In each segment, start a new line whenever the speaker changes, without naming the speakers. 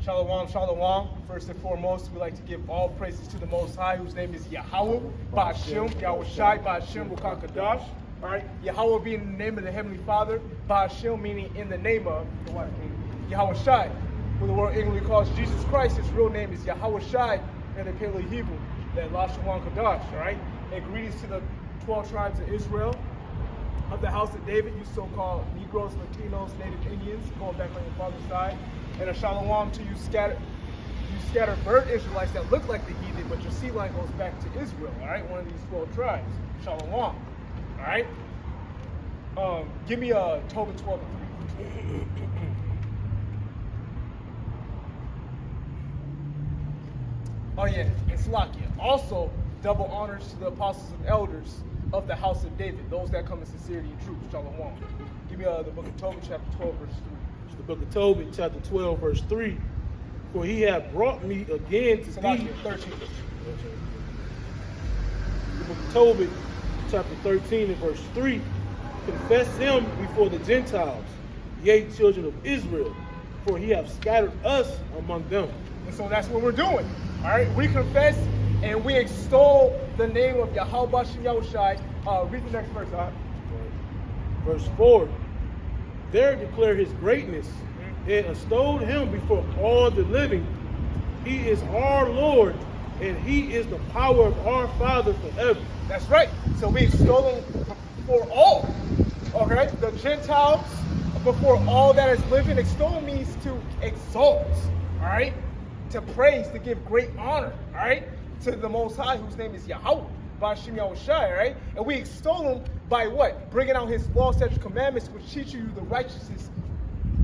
Shalom, shalom. First and foremost, we like to give all praises to the Most High, whose name is Yahweh, Ba'ashem, Yahweh Shai, Ba'ashem, Rukakadash. All right, Yahweh being in the name of the Heavenly Father, Ba'ashem meaning in the name of the what? Yahweh Shai, who the world English calls Jesus Christ. His real name is Yahweh Shai, and the Paleo Hebrew, that Lashawan Kadash. All right, and greetings to the 12 tribes of Israel, of the house of David, you so-called Negroes, Latinos, Native Indians, going back on your father's side. And a shalom to you scattered bird Israelites that look like the heathen, but your seed line goes back to Israel, all right? One of these 12 tribes. Shalom, all right? Give me Tobit 12 and 3. Oh yeah, and Slakia. Also, double honors to the apostles and elders of the house of David, those that come in sincerity and truth. Shalom. Give me the book of Tobit, chapter 12, verse 3.
The book of Tobit, chapter 12, verse 3. For he hath brought me again to thee.
13.
The book of Tobit, chapter 13, and verse 3. Confess him before the Gentiles, yea, children of Israel, for he hath scattered us among them.
And so that's what we're doing. All right, we confess and we extol the name of Yahweh Shem Yahushai. Read the next verse, all right?
Verse 4. There declare his greatness and extol him before all the living. He is our Lord, and he is the power of our Father forever.
That's right. So we extol him before all. Okay? The Gentiles, before all that is living. Extol means to exalt. All right? To praise, to give great honor. All right? To the Most High, whose name is Yahweh. Ba'ashem Yahushai, right? And we extol him by what? Bringing out his law, statutes, commandments, which teach you the righteousness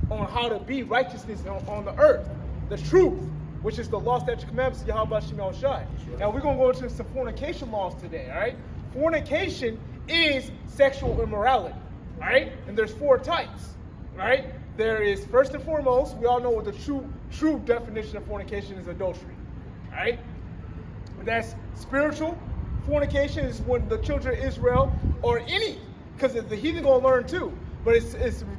on how to be righteousness on the earth. The truth, which is the law, statutes, commandments of Yahweh Ba'ashem Yahushai. Now we're going to go into some fornication laws today, all right? Fornication is sexual immorality, all right? And there's 4 types, all right? There is, first and foremost, we all know what the true definition of fornication is: adultery, all right? That's spiritual. Fornication is when the children of Israel, or any, because the heathen gonna learn too, but it's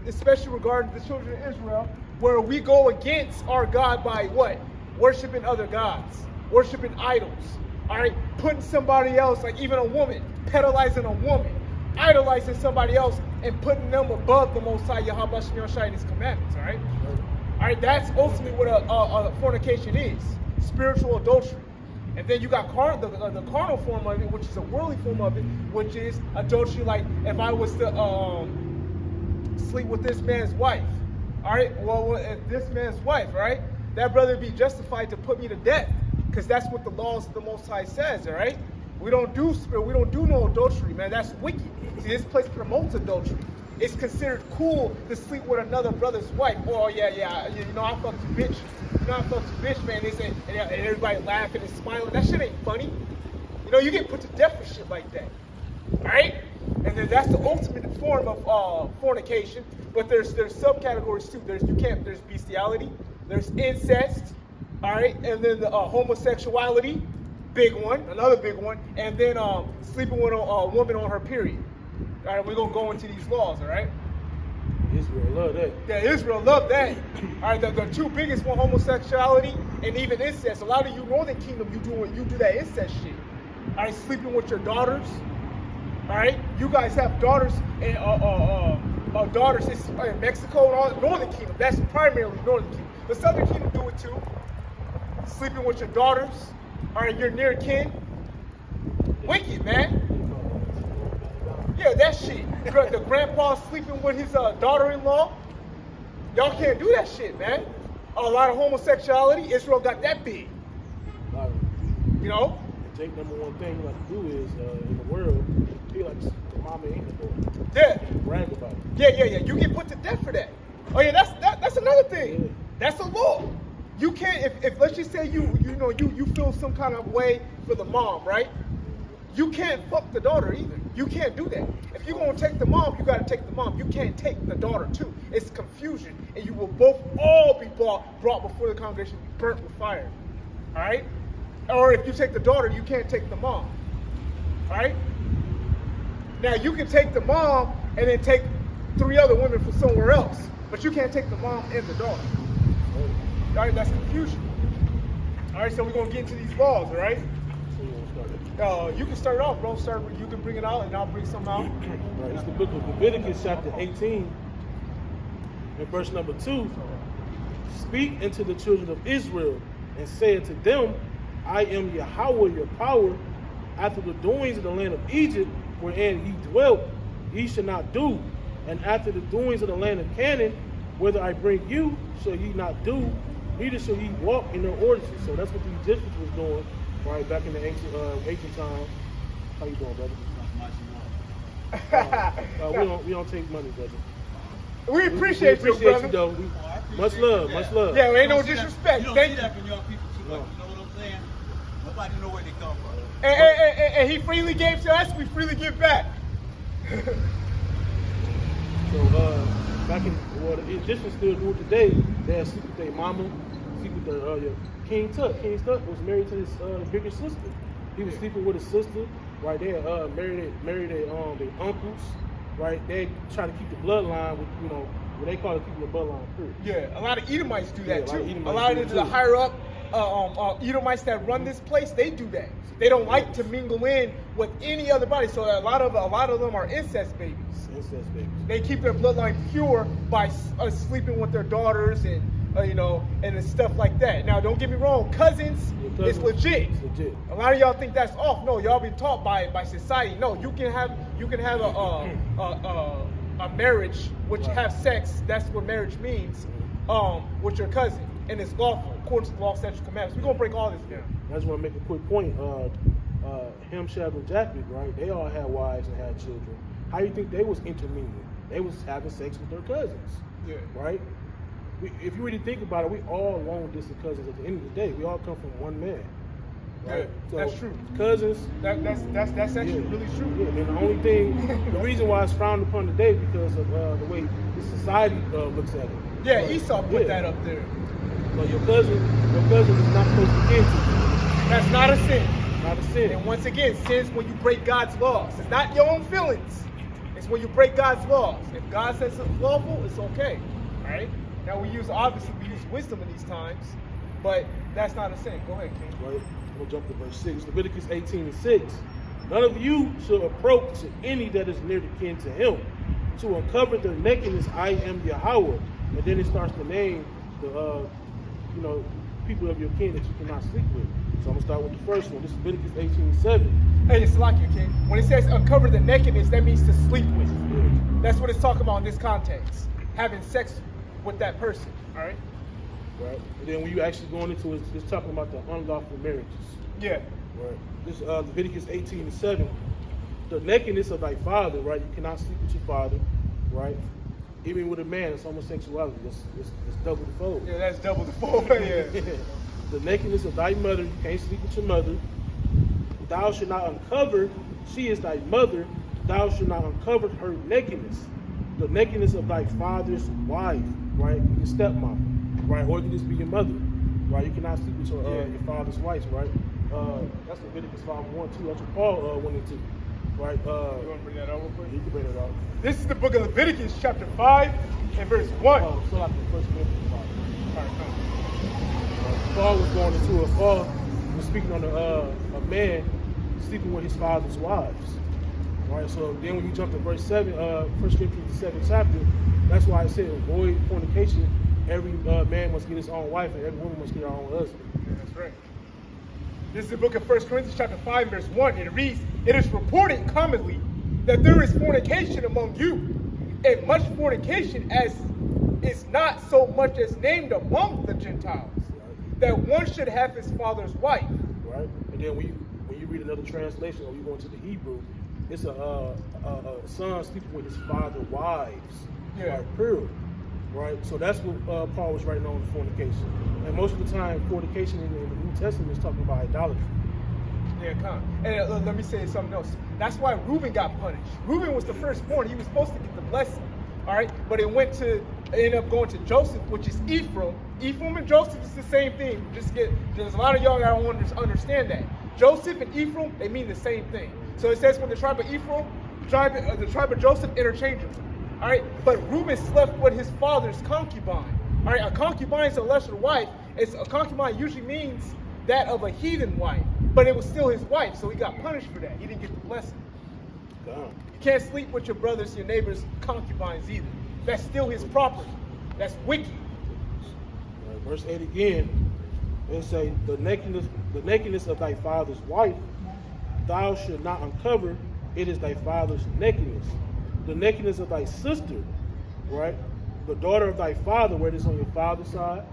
especially regarding the children of Israel, where we go against our God by what? Worshiping other gods, worshiping idols, all right? Putting somebody else, like even a woman, pedalizing a woman, idolizing somebody else, and putting them above the Most High Yahweh Shem Yahushai and his commandments, all right? All right, that's ultimately what a fornication is, spiritual adultery. And then you got the carnal form of it, which is a worldly form of it, which is adultery. Like if I was to sleep with this man's wife, all right? Well, if this man's wife, right? That brother would be justified to put me to death, because that's what the laws of the Most High says, all right? We don't do no adultery, man. That's wicked. See, this place promotes adultery. It's considered cool to sleep with another brother's wife. Oh yeah, you know I fucked you, bitch. You know I fucked you, bitch, man. They say, and everybody laughing and smiling. That shit ain't funny. You know, you get put to death for shit like that. All right? And then that's the ultimate form of fornication. But there's subcategories too. There's bestiality. There's incest. All right? And then the homosexuality, big one, another big one. And then sleeping with a woman on her period. All right, we're going to go into these laws, all right?
Israel love that.
Yeah, Israel love that. All right, the 2 biggest one, homosexuality and even incest. A lot of you Northern Kingdom, you do that incest shit. All right, sleeping with your daughters. All right, you guys have daughters and daughters in Mexico and all Northern Kingdom. That's primarily Northern Kingdom. The Southern Kingdom do it too. Sleeping with your daughters. All right, you're near kin. Wicked, man. Yeah, that shit. The grandpa sleeping with his daughter-in-law. Y'all can't do that shit, man. A lot of homosexuality. Israel got that big. You know?
Jake, number one thing he like to do is, in the world, he likes the mama and the daughter.
Yeah.
Brag about it.
Yeah. You get put to death for that. Oh yeah, that's another thing. Yeah. That's a law. You can't, if let's just say you feel some kind of way for the mom, right? You can't fuck the daughter either. You can't do that. If you're going to take the mom, you got to take the mom. You can't take the daughter too. It's confusion. And you will both all be brought before the congregation, burnt with fire. All right? Or if you take the daughter, you can't take the mom. All right? Now, you can take the mom and then take 3 other women from somewhere else. But you can't take the mom and the daughter. All right, that's confusion. All right, so we're gonna get into these laws. All right.
So you want to start it?
You can start it off, bro. You can bring it out, and I'll bring some out.
Right, it's the book of Leviticus, chapter 18, and verse number 2. Speak unto the children of Israel, and say unto them, I am Yahweh, your power. After the doings of the land of Egypt, wherein ye dwelt, ye shall not do. And after the doings of the land of Canaan, whither I bring you, shall ye not do, neither shall ye walk in their ordinances. So that's what the Egyptians was doing, right, back in the ancient time. How you doing, brother? We don't take money, brother.
We appreciate you, brother.
You, though. Much love, much love.
Yeah, ain't no disrespect.
You don't
Thank
see
you.
that from young people too much. You know what I'm saying? Nobody know where they come from.
And he freely gave to us, we freely give back.
So back in the Egyptians still do it today. They sleep with their mama, sleep with their King Tut. King Tut was married to his bigger sister. He was sleeping with his sister, right there. Married their uncles, right? They try to keep the bloodline with what they call it, keeping the bloodline pure.
Yeah, a lot of Edomites do that too.
A
lot of the higher up Edomites that run this place, they do that. They don't like to mingle in with any other body. So a lot of them are incest babies.
Incest babies.
They keep their bloodline pure by sleeping with their daughters and and stuff like that. Now, don't get me wrong, cousins is legit.
It's legit.
A lot of y'all think that's off. No, y'all been taught by society. No, you can have a marriage which have sex. That's what marriage means. With your cousin, and it's lawful according to the law, statutes, commandments. We're gonna break all this down.
I just want to make a quick point. Ham, Shab, and Japheth, right? They all had wives and had children. How do you think they was intermingling? They was having sex with their cousins.
Yeah.
Right? If you really think about it, we all long distance cousins at the end of the day. We all come from one man. Right?
Yeah,
So
that's true.
Cousins.
That's actually really true.
Yeah, and the only thing, the reason why it's frowned upon today because of the way the society looks at it.
Yeah, Esau put that up there.
So your cousin is not supposed to kin to you.
That's not a sin.
Not a sin.
And once again, sin's when you break God's laws. It's not your own feelings. It's when you break God's laws. If God says it's lawful, it's okay. All right? Now we use wisdom in these times, but that's not a sin. Go ahead, King.
Right? We'll jump to verse 6. Leviticus 18:6. None of you shall approach to any that is near the kin to him. To uncover their nakedness, I am Yahweh. And then it starts to name the people of your kin that you cannot sleep with. So I'm gonna start with the first one. This is Leviticus 18:7.
Hey, it's like you, King. When it says uncover the nakedness, that means to sleep with.
Yeah.
That's what it's talking about in this context. Having sex with that person. All right?
Right. And then when you actually going into it, it's talking about the unlawful marriages.
Yeah.
Right. This Leviticus 18:7. The nakedness of thy father, right? You cannot sleep with your father, right? Even with a man, it's homosexuality. It's double the fold.
Yeah, that's double the fold. Yeah.
The nakedness of thy mother, you can't sleep with your mother. Thou shalt not uncover, she is thy mother. Thou shalt not uncover her nakedness. The nakedness of thy father's wife, right? Your stepmom, right? Or it can just be your mother, right? You cannot sleep with your father's wife, right? That's Leviticus 5:1-2. That's what Paul went into, right?
You want to bring that out real quick?
You can bring it out.
This is the book of Leviticus, chapter 5 and verse 1.
So like the first Corinthians 5.
All right, come.
Paul was going into it. Paul was speaking on a man sleeping with his father's wives. Right, so then when you jump to verse 7, 1 Corinthians the 7th chapter, that's why it said, avoid fornication. Every man must get his own wife, and every woman must get her own husband.
Yeah, that's right. This is the book of 1 Corinthians chapter 5, verse 1. And it reads, it is reported commonly that there is fornication among you, and much fornication as is not so much as named among the Gentiles, that one should have his father's wife.
Right? And then when you read another translation, or you go into the Hebrew, it's a son sleeping with his father's wives.
Yeah.
Right, pure. Right? So that's what Paul was writing on fornication. And most of the time, fornication in the New Testament is talking about idolatry.
Yeah, come. And let me say something else. That's why Reuben got punished. Reuben was the firstborn. He was supposed to get the blessing. All right? But it ended up going to Joseph, which is Ephraim. Ephraim and Joseph is the same thing. There's a lot of y'all that don't understand that. Joseph and Ephraim, they mean the same thing. So it says when the tribe of Ephraim, the tribe of Joseph interchangeable. All right? But Reuben slept with his father's concubine. All right? A concubine is a lesser wife, A concubine usually means that of a heathen wife, but it was still his wife, so he got punished for that. He didn't get the blessing.
God.
You can't sleep with your brothers, your neighbors' concubines either. That's still his property. That's wicked.
Right, verse 8 again, it say, the nakedness of thy father's wife, thou shalt not uncover, it is thy father's nakedness. The nakedness of thy sister, right? The daughter of thy father, where it is on your father's side,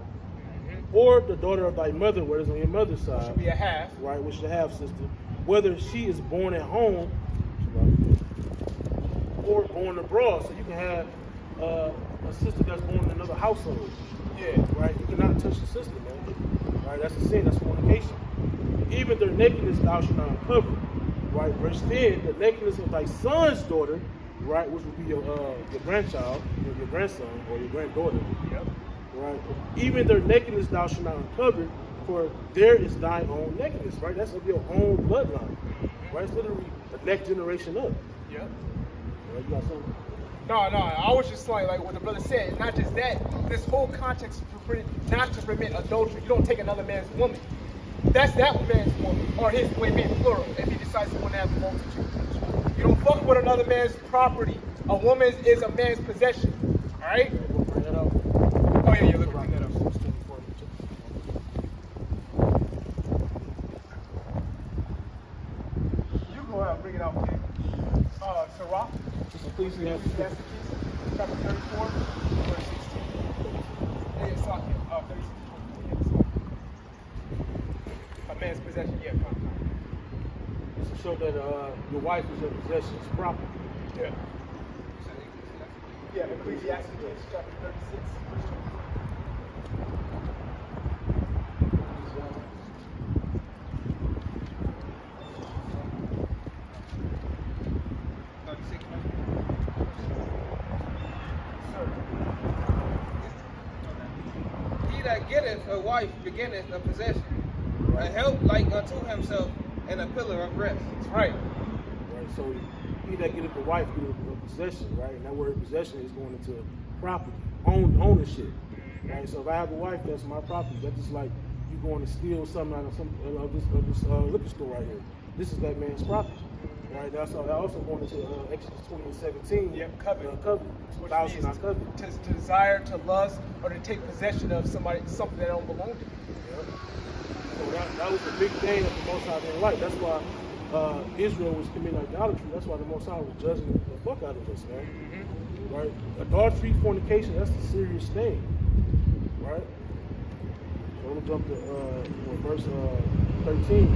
or the daughter of thy mother, where it is on your mother's side.
Should be a half.
Right, which is a half sister. Whether she is born at home or born abroad. So you can have a sister that's born in another household.
Yeah.
Right? You cannot touch the sister, man. Right? That's a sin. That's fornication. Even their nakedness thou shalt not uncover. Right? Verse 10, the nakedness of thy son's daughter, right, which would be your grandchild, your grandson, or your granddaughter.
Yep.
Right? Even their nakedness thou shalt not uncover, for there is thine own nakedness, right? That's of your own bloodline. Right? It's literally the next generation up.
Yep.
Right? You got something?
No, I was just like what the brother said. Not just that, this whole context is not to permit adultery. You don't take another man's woman. That's that man's woman, or his women, plural, if he decides to want to have a multitude. You don't fuck with another man's property. A woman is a man's possession. All right?
We'll bring that out.
Oh yeah, look, bring that up. You go ahead and bring it out, King. Sirach.
Ecclesiastes.
Chapter 34, verse 16. Yeah, it's on here. 36. A man's possession, yeah, come.
It's to show that your wife is your possession, it's property.
Yeah. Yeah, Ecclesiastes chapter 36, verse 24.
He that getteth a wife beginneth a possession, a help like unto himself, and a pillar of rest.
That's right.
Right, so he that getteth a wife getteth a possession, right? And that word possession is going into property, ownership. Right? So if I have a wife, that's my property. That's just like you going to steal something out of this liquor store right here. This is that man's property. Right? That's also going into Exodus 20:17.
Yep, covet.
Covet.
Which
Thou
means
shalt not covet.
to desire, to lust, or to take possession of something that don't belong to you.
Yep. So that was the big thing that the Most High didn't like. That's why Israel was committing idolatry. That's why the Most High was judging the fuck out of us, man. Mm-hmm. Right? Adultery, fornication, that's a serious thing. Right? So I'm going to jump to verse 13.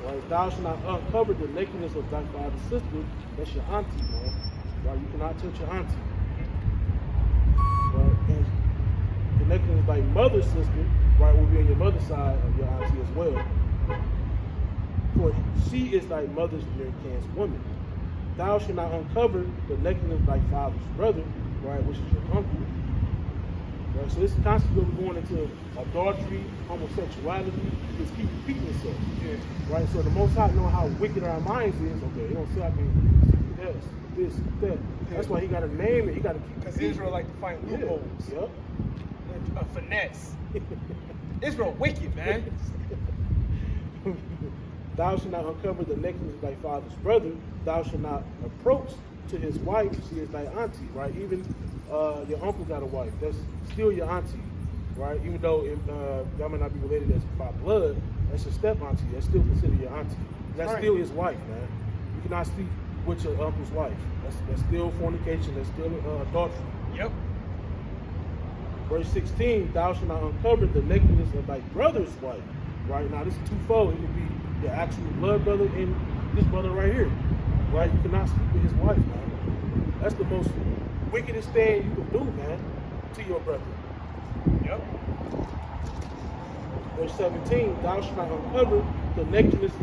Right? Thou shalt not uncover the nakedness of thy father's sister. That's your auntie, man. Right? You cannot touch your auntie. Right? And the nakedness of thy mother's sister, right, will be on your mother's side of your auntie as well. For she is thy mother's near kin's woman. Thou shalt not uncover the nakedness of thy father's brother, right, which is your uncle. Right? So this is constantly going into adultery, homosexuality, just keep repeating itself.
Yeah.
Right? So the Most High know how wicked our minds is. Okay, you don't say I can this, that. That's why he got to name it. He got to keep.
Because Israel like to find loopholes.
Yep.
A finesse. Israel wicked, man.
Thou shalt not uncover the nakedness of thy father's brother. Thou shalt not approach to his wife. She is thy auntie, right? Even your uncle got a wife. That's still your auntie, right? Even though y'all may not be related as by blood, that's your step auntie. That's still considered your auntie. That's
right.
Still his wife, man. You cannot sleep with your uncle's wife. That's still fornication. That's still adultery.
Yep.
Verse 16, thou shalt not uncover the nakedness of thy brother's wife. Right? Now, this is twofold. It could be your actual blood brother and this brother right here. Right? You cannot sleep with his wife, man. That's the most wickedest thing you can do, man, to your brother.
Yep.
Verse 17, thou shalt not uncover the nakedness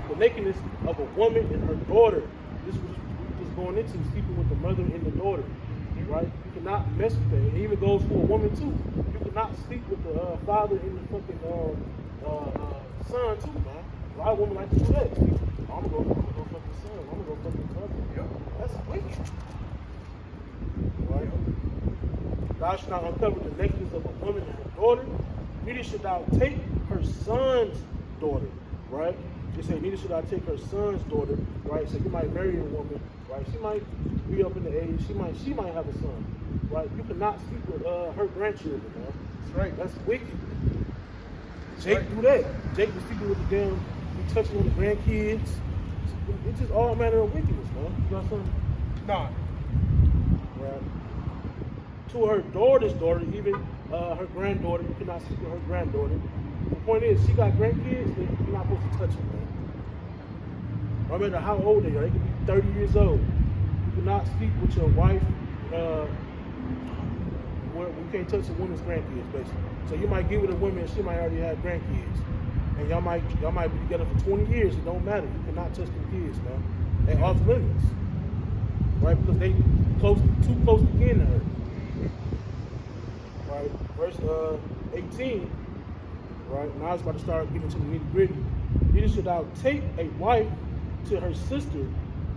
of a woman and her daughter. This was just going into sleeping with the mother and the daughter. Right? You cannot mess with that. It even goes for a woman too. You cannot sleep with the father and the fucking son too, man. A lot of women like to do that. I'm gonna go fuck the son. I'm gonna go fuck the brother.
Yep.
That's wicked. Right? Thou shalt not uncover the nakedness of a woman and her daughter. neither should thou take her son's daughter, right? They say, neither should thou take her son's daughter, right? So you might marry a woman, right? She might be up in the age, she might have a son, right? You cannot sleep with her grandchildren, man.
That's right.
That's wicked. Jake do that. Jake was sleeping with the damn, he touching on the grandkids. It's just all manner of wickedness, man. You got something?
Nah.
Right. To her daughter's daughter, even her granddaughter, you cannot sleep with her granddaughter. The point is, she got grandkids, then you're not supposed to touch them, man. No matter how old they are, they can be 30 years old. You cannot sleep with your wife. You can't touch a woman's grandkids, basically. So you might get with a woman, she might already have grandkids, and y'all might be together for 20 years. It don't matter. You cannot touch them kids, man. They off limits, right? Because they too close to kin to her. Right, verse 18. Right, now it's about to start getting to the nitty gritty. Neither should thou take a wife to her sister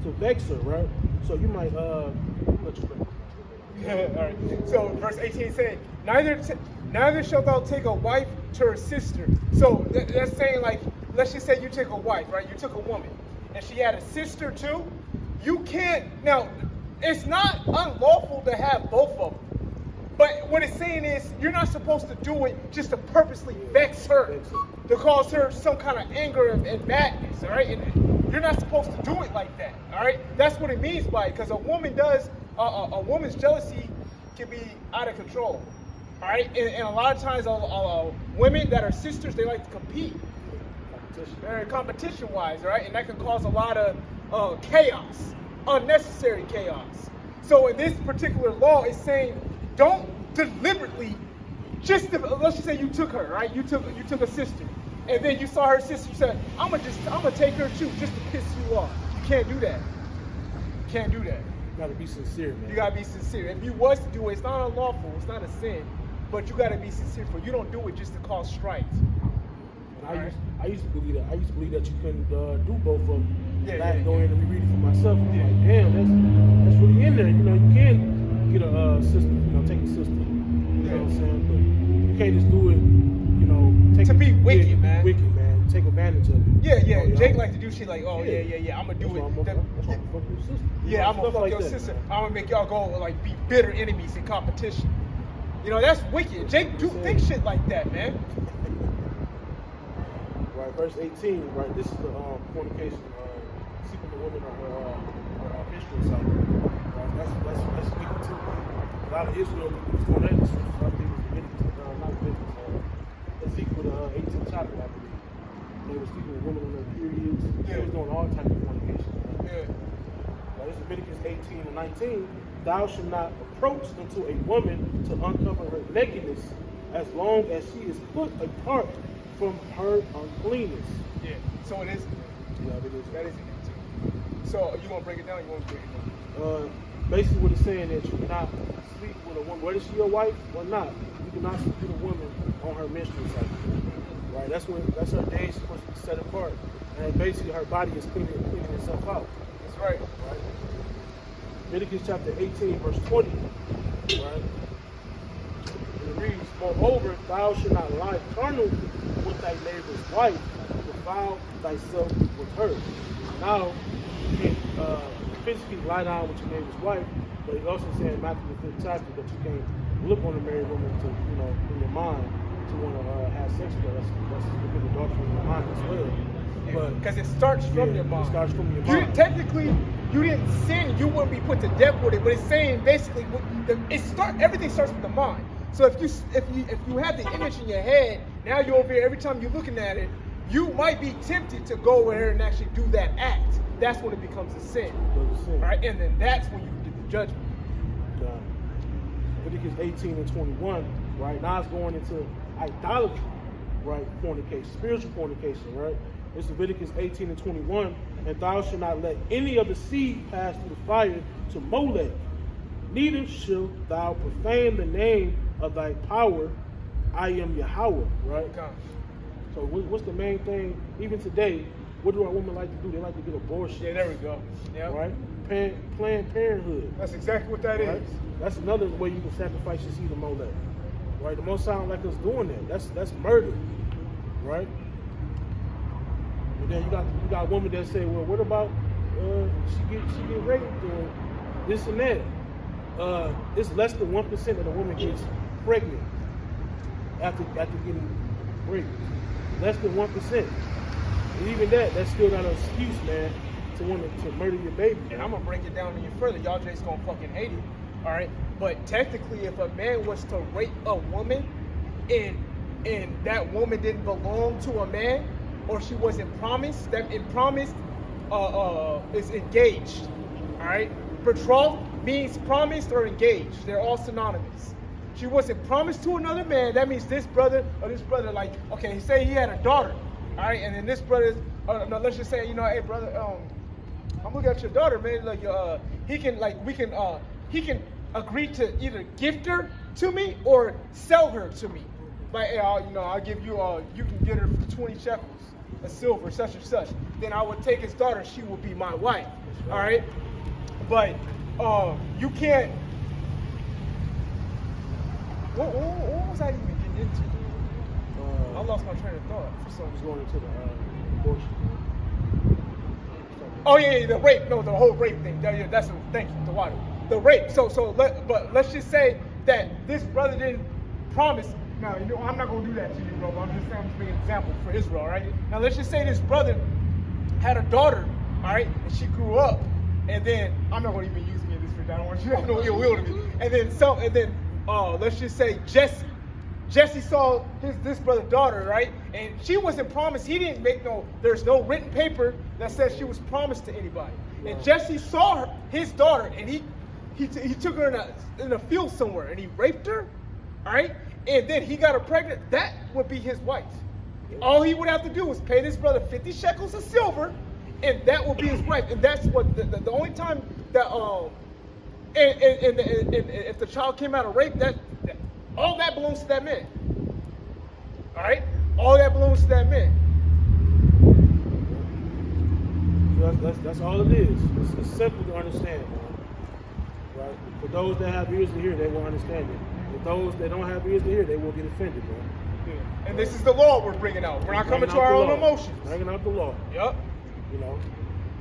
to vex her, right? So you might let you bring it.
All right. So verse 18 saying, neither shalt thou take a wife to her sister. So that's saying, like, let's just say you take a wife, right? You took a woman, and she had a sister too. You can't. Now, it's not unlawful to have both of them. But what it's saying is, you're not supposed to do it just to purposely vex her, to cause her some kind of anger and badness, all right? And you're not supposed to do it like that, all right? That's what it means by it, because a woman's jealousy can be out of control, all right? And a lot of times, women that are sisters, they like to compete, competition-wise, all right? And that can cause a lot of chaos, unnecessary chaos. So in this particular law, it's saying, don't deliberately, let's just say you took her, right? You took a sister, and then you saw her sister. You said, I'm gonna take her too, just to piss you off. You can't do that. You can't do that.
You gotta be sincere, man.
You gotta be sincere. If you was to do it, it's not unlawful. It's not a sin, but you gotta be sincere. For you don't do it just to cause strife.
And I used to believe that. I used to believe that you couldn't do both of them.
Yeah.
Go in and reread it for myself. And I'm like, damn, that's really in there. You know, you can get a sister, take a sister. You know what I'm saying? But you can't just do it,
to be wicked, man.
Wicked, man. Take advantage of it.
Yeah.
Oh,
Jake like to do shit like, oh yeah. I'm gonna do it.
That's why I'm fuck your sister.
Yeah, I'm gonna fuck
like
your
that,
sister.
man.
I'm gonna make y'all go like be bitter enemies in competition. That's wicked. Jake do think shit like that, man.
Right, verse 18. Right, this is the fornication, sleeping with women on her menstrual cycle. Right, that's wicked too, man. A lot of Israel was doing that. I think it was not Leviticus, Ezekiel 18th chapter, I believe. They were sleeping with women on their periods.
Yeah.
They was doing all types of fornication.
Yeah.
Now, this is Leviticus 18 and 19. Thou shalt not approach unto a woman to uncover her nakedness, as long as she is put apart from her uncleanness.
Yeah. So it is.
Yeah, it is.
That is in there too. So you want to break it down? You want to break it down?
Basically, what it's saying that you cannot sleep with a woman, whether she your wife or not. You cannot sleep with a woman on her menstrual cycle. Right? That's her day supposed to be set apart, and basically her body is cleaning itself out.
That's right.
Right? Leviticus chapter 18, verse 20. Right? And it reads, moreover, thou shalt not lie carnally with thy neighbor's wife, defile thyself with her. Now, you can't physically lie down with your neighbor's wife, but it also said in Matthew the 5th chapter that you can't look on a married woman to, in your mind to want to have sex with her. That's committing adultery in your mind as well. But
Because it starts from your mind.
It starts from your mind.
Technically, you didn't sin. You wouldn't be put to death with it. But it's saying basically, everything starts with the mind. So if you have the image in your head, now you're over here. Every time you're looking at it, you might be tempted to go over here and actually do that act. That's when it becomes a sin. All right, and then that's when you get the judgment.
Leviticus 18 and 21. Right now, it's going into idolatry. Right, fornication, spiritual fornication. Right. It's Leviticus 18 and 21. And thou shalt not let any of the seed pass through the fire to Molech. Neither shalt thou profane the name of thy power. I am Yahweh. Right. So what's the main thing? Even today, what do our women like to do? They like to get abortion.
Yeah, there we go. Yeah.
Right? Planned Parenthood.
That's exactly what that
Right?
is.
That's another way you can sacrifice your seed to Molech. Right? The Most High don't like us doing that. That's murder. Right? And then you got women that say, well, what about she get raped or this and that? It's less than 1% that a woman gets pregnant after getting raped. Less than 1%. And even that's still not an excuse, man, to want to murder your baby.
And I'm gonna break it down even further. Y'all just gonna fucking hate it. All right. But technically, if a man was to rape a woman and that woman didn't belong to a man, or she wasn't promised, that it promised is engaged. All right. Betrothed means promised or engaged. They're all synonymous. She wasn't promised to another man. That means this brother, like, okay, say he had a daughter. All right, and then this brother, no, let's just say, hey brother, I'm looking at your daughter, man. Like, he can agree to either gift her to me or sell her to me. Like, hey, I'll give you, you can get her for 20 shekels of silver, such and such. Then I would take his daughter. She will be my wife. All right, but you can't. What was I even getting into? I lost my train of thought for some reason.
Going into the abortion.
Oh yeah, the rape. No, the whole rape thing. That's thank you, the water. The rape. But let's just say that this brother didn't promise. Now, I'm not gonna do that to you, bro. I'm just making an example for Israel, all right? Now let's just say this brother had a daughter, all right, and she grew up, and then I'm not gonna even use any of this for. I don't want you to have no ill will to me. And then let's just say Jesse saw this brother's daughter, right? And she wasn't promised. He didn't make there's no written paper that says she was promised to anybody. Wow. And Jesse saw his daughter, and he took her in a field somewhere, and he raped her, all right? And then he got her pregnant. That would be his wife. All he would have to do was pay this brother 50 shekels of silver, and that would be his wife. And that's what the only time that and if the child came out of rape, all that belongs to that man. All right, all that belongs to that man.
So that's all it is. It's simple to understand, man. Right? For those that have ears to hear, they will understand it. For those that don't have ears to hear, they will get offended, man.
Yeah. And this is the law we're bringing out. We're not coming to our own emotions.
Bringing out the law.
Yep.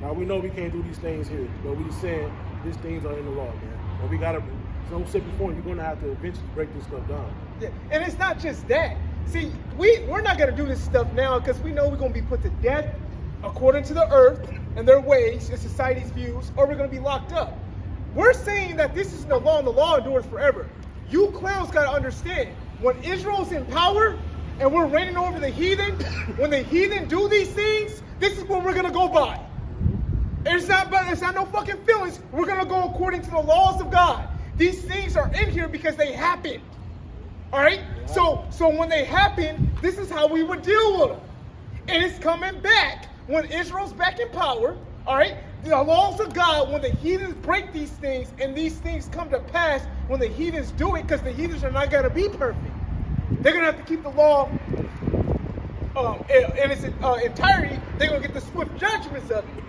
Now we know we can't do these things here, but we just saying these things are in the law, man. And we gotta. So said before, you're gonna have to eventually break this stuff down.
Yeah. And it's not just that. See, we're not gonna do this stuff now because we know we're gonna be put to death according to the earth and their ways and society's views, or we're gonna be locked up. We're saying that this is the law, and the law endures forever. You clowns gotta understand, when Israel's in power and we're reigning over the heathen, when the heathen do these things, this is what we're gonna go by. It's not no fucking feelings. We're gonna go according to the laws of God. These things are in here because they happened. All right? So when they happen, this is how we would deal with them. And it's coming back when Israel's back in power. All right? The laws of God, when the heathens break these things and these things come to pass, when the heathens do it, because the heathens are not going to be perfect. They're going to have to keep the law in its entirety. They're going to get the swift judgments of it.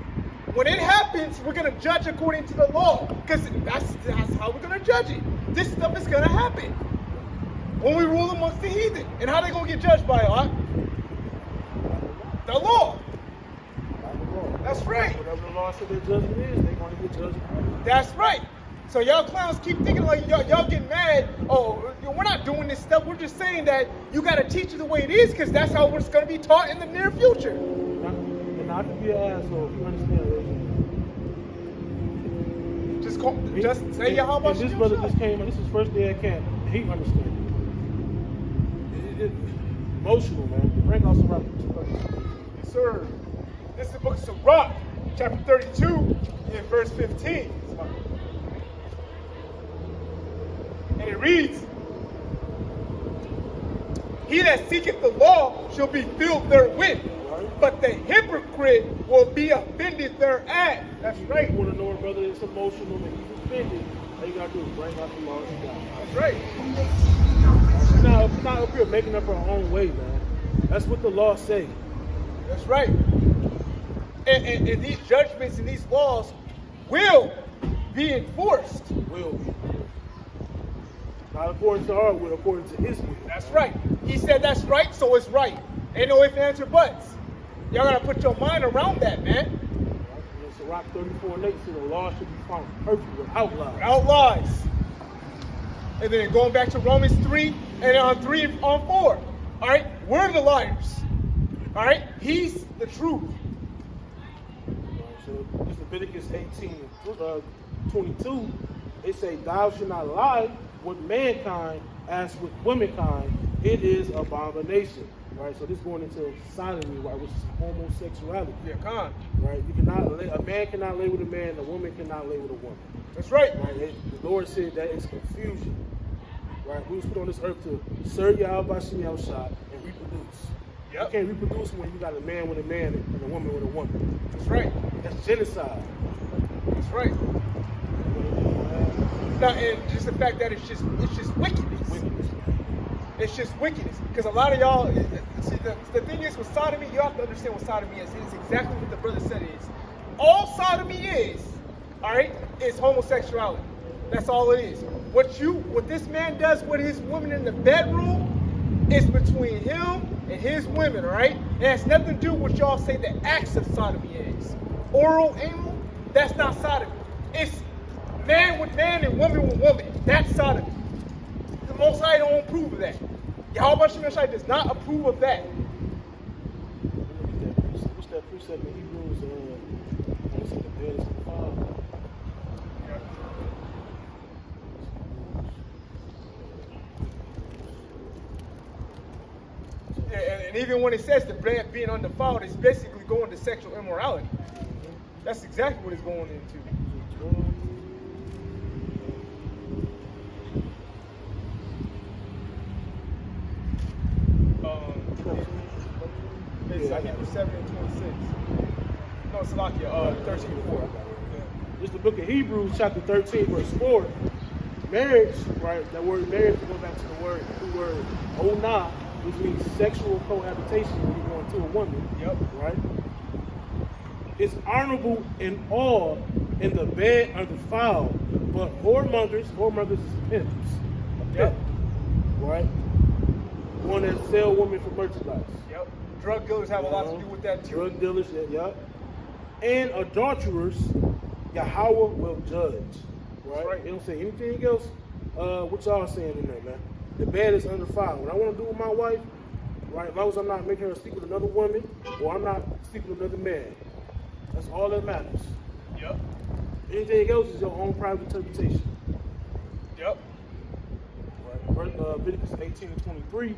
When it happens, we're going to judge according to the law, because that's how we're going to judge it. This stuff is going to happen when we rule amongst the heathen. And how they going to get judged by it? The law. That's right.
Whatever the law said their judgment is, they're going to get judged.
That's right. So y'all clowns keep thinking like y'all get mad. Oh, we're not doing this stuff. We're just saying that you got to teach it the way it is, because that's how it's going to be taught in the near future.
And not to be an asshole, if you understand what
Just say how much.
This brother just came. This is his first day at camp. He understands. Emotional, man. Bring out some reference.
Yes, sir. This is the book of Sirach, chapter 32, in verse 15. And it reads, "He that seeketh the law shall be filled therewith, but the hypocrite will be offended thereat." That's right.
You want to know a brother is emotional and he's offended, all you got to do is bring out the law of God.
That's right.
We're not up here making up our own way, man. That's what the law say.
That's right. And these judgments and these laws will be enforced.
Will be. Not according to our will, according to his will.
That's right. He said that's right, so it's right. Ain't no ifs, ands, or buts. Y'all gotta put your mind around that, man.
So Rock 34:8 says the law should be found perfect without lies.
Without lies. And then going back to Romans 3 and on 3 and on 4. All right, we're the liars. All right, he's the truth.
So it's Leviticus 18:22. It say, "Thou shalt not lie with mankind as with womankind. It is abomination." Right. So this going into sodomy, right, which is homosexuality.
Yeah, con.
Right. You cannot. A man cannot lay with a man. A woman cannot lay with a woman.
That's right.
Right. The Lord said that is confusion. Right. We was put on this earth to serve Yahweh Bashim Yahushua and reproduce.
Yep.
You can't reproduce when you got a man with a man and a woman with a woman.
That's right.
That's genocide.
That's right. Now, and just the fact that it's just wickedness. It's just wickedness. Because a lot of y'all, see, the thing is with sodomy, you have to understand what sodomy is. It's exactly what the brother said it is. All sodomy is, all right, is homosexuality. That's all it is. What this man does with his woman in the bedroom is between him and his women, all right? It has nothing to do with what y'all say the acts of sodomy is. Oral, anal, that's not sodomy. It's man with man and woman with woman. That's sodomy. The Most High don't approve of that. Yahweh Shem does not approve of that.
What's that precept in Hebrews? What's it, the bed is defiled?
Yeah, and even when it says the bread being undefiled, it's basically going to sexual immorality. That's exactly what it's going into. It's I think 7 and 26. No, Salakia, 13 and 4.
It's the book of Hebrews, chapter 13, verse 4. Marriage, right? That word marriage, go back to the word onah, which means sexual cohabitation when you're going to a woman.
Yep.
Right? It's honorable in all in the bed undefiled, but whoremongers is pimps. A pimp.
Yep.
Right? One that sell women for merchandise.
Yep. Drug dealers have a lot to do with that too.
Drug dealers, yep. And adulterers, Yahweh will judge. Right? They don't say anything else. What y'all saying in there, man? The bed is undefiled. What I want to do with my wife, right? As long as I'm not making her sleep with another woman, or I'm not sleeping with another man. That's all that matters.
Yep.
Anything else is your own private interpretation.
Yep.
Right. Leviticus 18 and 23.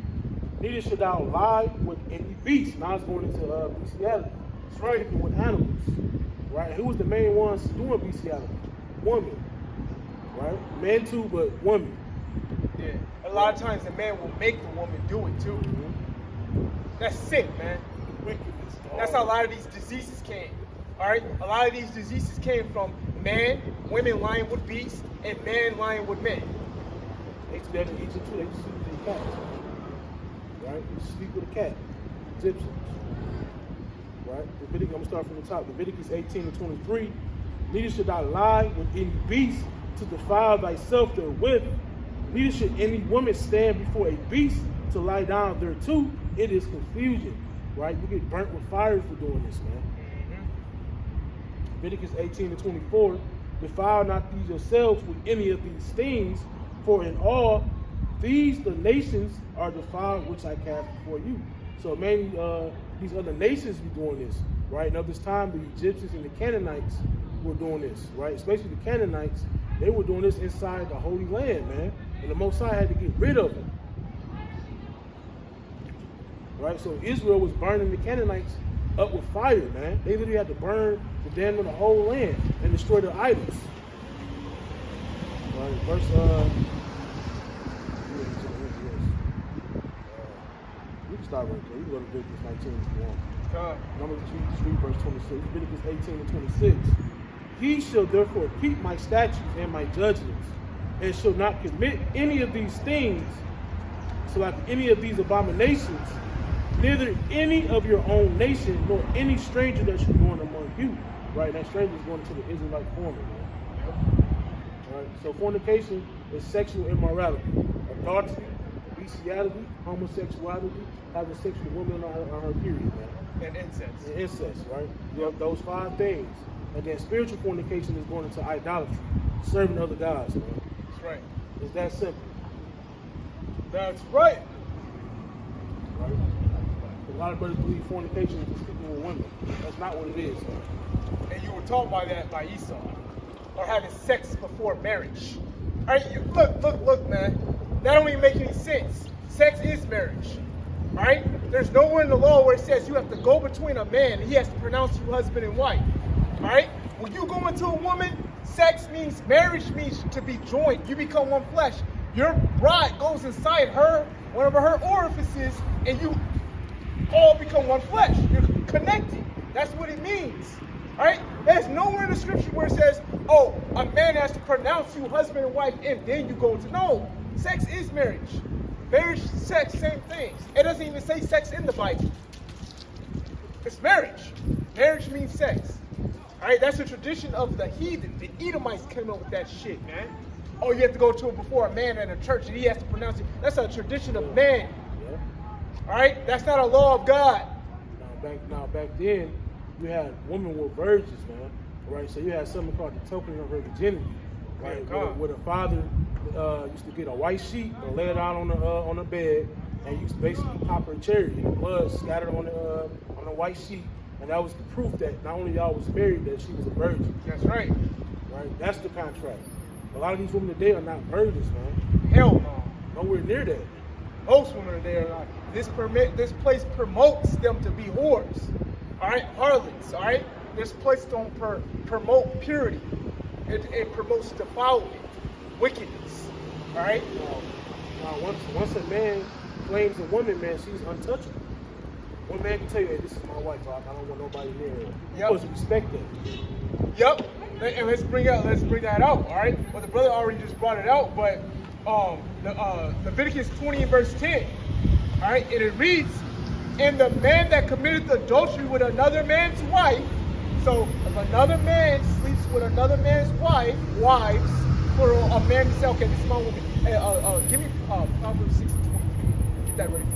Neither should thou lie with any beast. Now it's going into bestiality. That's right. With animals. Right. Who was the main ones doing bestiality? Woman. Right. Men too, but women.
Yeah. A lot of times the man will make the woman do it too.
Mm-hmm.
That's sick, man.
Wickedness.
That's how a lot of these diseases came. All right, a lot of these diseases came from women lying with beasts, and men lying with men.
They used to do that in Egypt too. They used to sleep with their cats. Right? They used to sleep with a cat. Egyptians. Right? I'm going to start from the top. Leviticus 18 and 23. Neither should thou lie with any beast to defile thyself therewith. Neither should any woman stand before a beast to lie down thereto. It is confusion. Right? You get burnt with fire for doing this, man. Leviticus 18 and 24, defile not these yourselves with any of these things, for in all these the nations are defiled which I cast before you. So many these other nations be doing this, right? Now this time the Egyptians and the Canaanites were doing this, right? Especially the Canaanites, they were doing this inside the Holy Land, man. And the Most High had to get rid of them. Right? So Israel was burning the Canaanites up with fire, man. They literally had to burn the damn of the whole land and destroy their idols. Right, verse we can start right there. You can go to Leviticus 19 if you want. Numbers 3, verse 26. Leviticus 18 and 26. Ye shall therefore keep my statutes and my judgments, and shall not commit any of these things, so like any of these abominations, neither any of your own nation, nor any stranger that should go in among you. Right? That stranger is going to the Israelite foreigner, man. Right? So fornication is sexual immorality, adultery, bestiality, homosexuality, having sex with women on her period, man.
And incest.
And incest, right? You have those 5 things. And then spiritual fornication is going into idolatry, serving other gods, man.
That's right.
It's that simple.
That's right.
Right? A lot of brothers believe fornication is just sleeping with women. That's not what it is, man.
And you were taught by that by Esau, or having sex before marriage. All right, look, man. That don't even make any sense. Sex is marriage. All right. There's nowhere in the law where it says you have to go between a man and he has to pronounce you husband and wife. All right. When you go into a woman, sex means marriage means to be joined. You become one flesh. Your bride goes inside her, one of her orifices, and you all become one flesh. You're connected. That's what it means. All right? There's nowhere in the scripture where it says, oh, a man has to pronounce you husband and wife, and then you go to. No, sex is marriage. Marriage, sex, same things. It doesn't even say sex in the Bible. It's marriage. Marriage means sex. All right? That's a tradition of the heathen. The Edomites came up with that shit, man. Oh, you have to go to it before a man in a church, and he has to pronounce it. That's a tradition of man.
Yeah.
All right? That's not a law of God.
Back then, you had women were virgins, man. Right? So you had something called the token of her virginity. Right? Where the father used to get a white sheet and lay it out on the bed, and used to basically pop her cherry, and the blood scattered on the white sheet, and that was the proof that not only y'all was married, that she was a virgin.
That's right.
Right? That's the contract. A lot of these women today are not virgins, man.
Hell no.
Nowhere near that.
Most women are there. This place promotes them to be whores. All right, harlots. All right, this place don't promote purity. It promotes defilement, wickedness. All right.
Now, once a man claims a woman, man, she's untouchable. One man can tell you, hey, this is my wife. I don't want nobody near her. You're supposed to respect that.
Yep. And let's bring that out. All right. Well, the brother already just brought it out, but Leviticus 20 and verse 10. All right, and it reads, "And the man that committed adultery with another man's wife." So if another man sleeps with another man's wives, for a man to say, "Okay, this is my woman." Hey, give me Proverbs 6 and 20. Get that ready.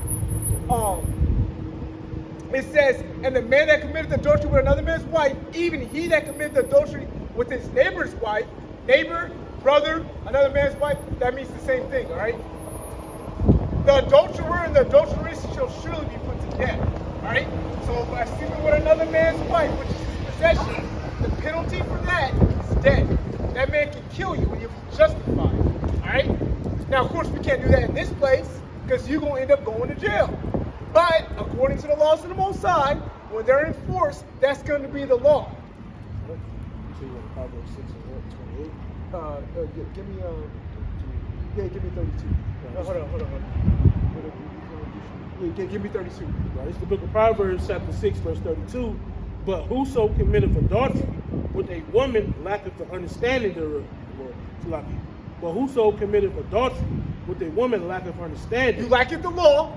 It says, "And the man that committed adultery with another man's wife, even he that committed adultery with his neighbor's wife," neighbor, brother, another man's wife, that means the same thing, all right? "The adulterer and the adulteress shall surely be put to death," all right? So by sleeping with another man's wife, which is his possession, the penalty for that is death. That man can kill you when you're justified, all right? Now, of course, we can't do that in this place because you're going to end up going to jail. But according to the laws of the Most High, when they're enforced, that's going to be the law.
So you want Proverbs 6 and 28?
Give me 32. Hold on. Yeah, give me 32.
Right, it's the book of Proverbs, chapter 6, verse 32. "But whoso committeth adultery with a woman lacketh the understanding thereof." But whoso committeth adultery with a woman lacketh understanding.
You lacketh the law.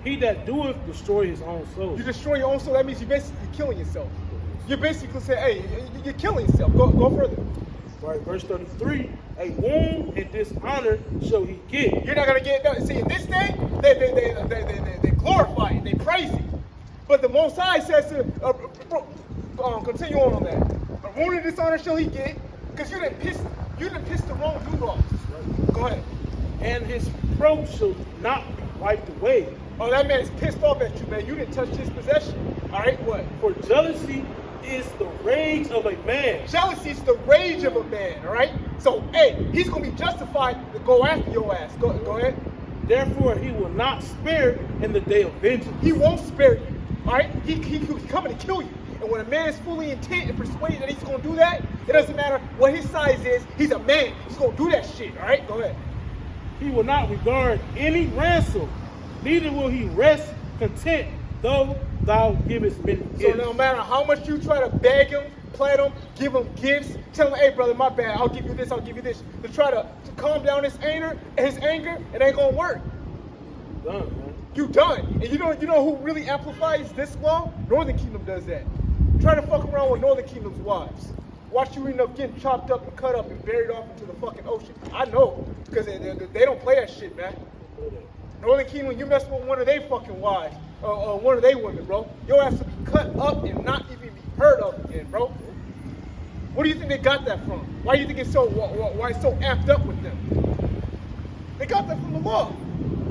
He that doeth destroy his own soul.
You destroy your own soul. That means you're basically killing yourself. You basically say, hey, you're killing yourself. Go further.
Right, verse 33. "A wound and dishonor shall he get."
You're not going to get it done. See, in this day, they glorify it. They praise it. But the Most High says to continue on that. "A wound and dishonor shall he get," because you didn't piss the wrong dude off. Right. Go ahead.
"And his throat shall not be wiped away."
Oh, that man is pissed off at you, man. You didn't touch his possession. All right, what?
"For jealousy is the rage of a man."
Jealousy is the rage of a man, all right? So, hey, he's going to be justified to go after your ass. Go ahead.
"Therefore he will not spare in the day of vengeance."
He won't spare you, all right? He's coming to kill you. And when a man is fully intent and persuaded that he's going to do that, it doesn't matter what his size is. He's a man. He's going to do that shit, all right? Go ahead.
"He will not regard any ransom, neither will he rest content, though thou givest many gifts."
So no matter how much you try to beg him, plead him, give him gifts, tell him, hey, brother, my bad, I'll give you this, to try to calm down his anger, it ain't going to work.
Done, man.
You done. And you know who really amplifies this law? Northern Kingdom does that. Try to fuck around with Northern Kingdom's wives. watch you end up getting chopped up and cut up and buried off into the fucking ocean. I know, because they don't play that shit, man. Northern Kingdom, you mess with one of their fucking wives, or one of their women, bro. Your ass will be cut up and not even be heard of again, bro. What do you think they got that from? Why do you think it's so, why it's so amped up with them? They got that from the law.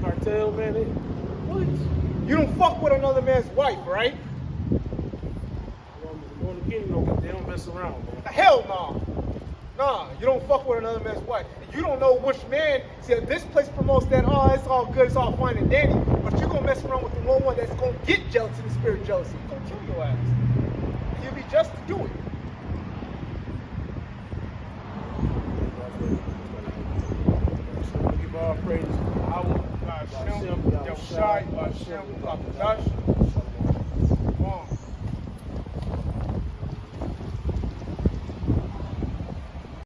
Cartel, man. What?
You don't fuck with another man's wife, right?
Northern Kingdom, they don't mess around, man.
Hell no. Nah, you don't fuck with another man's wife. And you don't know which man. See, this place promotes that, oh, it's all good, it's all fine and dandy. But you're going to mess around with the one that's going to get jealous in the spirit of jealousy. He's going to kill your ass. And you'll be just to do it.
Give all praise.
Come on.